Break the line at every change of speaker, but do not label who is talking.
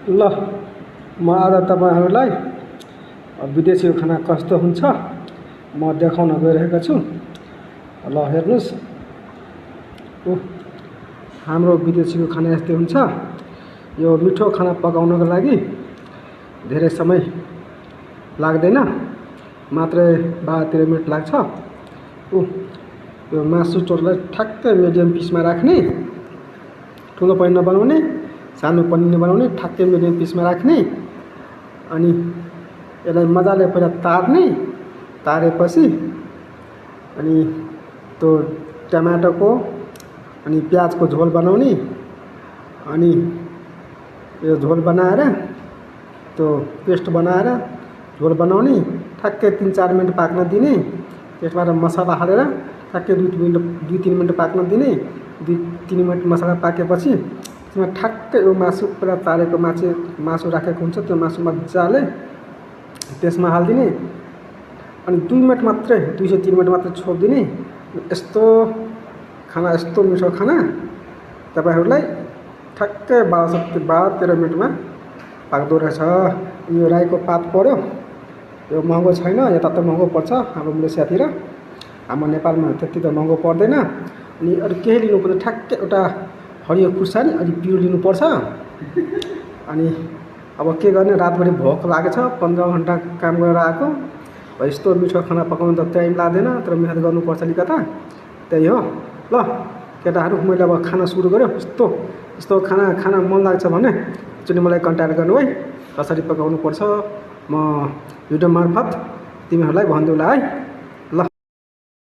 ल म आज तपाईहरुलाई विदेशी खाना कस्तो हुन्छ म देखाउन गइरहेको छु। ल हेर्नुस्, हाम्रो विदेशीको खाना यस्तै हुन्छ। यो मिठो खाना पकाउनको लागि धेरै समय लाग्दैन, मात्रै 12-13 मिनेट लाग्छ। यो मासु चोरलाई ठ्याक्कै मिडियम पिसमा राख्ने, ठुलो पनि नबनाउने सानो पनि नबनाउने, ठ्याक्कै मिडियम पिसमा राख्ने। अनि यसलाई मजाले पहिला तार्ने, तारेपछि अनि त्यो टमाटरको अनि प्याजको झोल बनाउने। अनि यो झोल बनाएर त्यो पेस्ट बनाएर झोल बनाउने, ठ्याक्कै 3-4 मिनेट पाक्न दिने। त्यसबाट मसला हालेर ठ्याक्कै 2-3 मिनेट पाक्न दिने। 2-3 मिनेट मसला पाकेपछि त्यसमा ठ्याक्कै यो मासु पहिला तारेको मासु राखेको हुन्छ, त्यो मासु मजाले त्यसमा हालिदिने। अनि 2 मिनेट मात्रै, 2 से 3 मिनेट मात्रै छोडिदिने। यस्तो खाना, यस्तो मिठो खाना तपाईहरुलाई ठ्याक्कै 12-13 मिनेटमा पाक्दो रहेछ। यो राईको पात पर्यो, यो महँगो छैन, यता त महँगो पर्छ हाम्रो मलेसियातिर, हाम्रो नेपालमा त्यति त महँगो पर्दैन। अनि अरु केही लिनु पर्दैन, ठ्याक्कै एउटा हरियो खुर्सानी अनि पिरो लिनुपर्छ। अनि अब के गर्ने, रातभरि भोक लागेछ, 15 घण्टा काम गरेर आएको, यस्तो मिठो खाना पकाउनु त टाइम लाग्दैन, तर मेहनत गर्नुपर्छ अलिकता, त्यही हो। ल केटाहरू, मैले अब खाना सुरु गर्यो। यस्तो खाना मन लाग्छ भने एकचोटि मलाई कन्ट्याक्ट गर्नु है, कसरी पकाउनु पर्छ म भिडियो मार्फत तिमीहरूलाई भन्दिउँला है।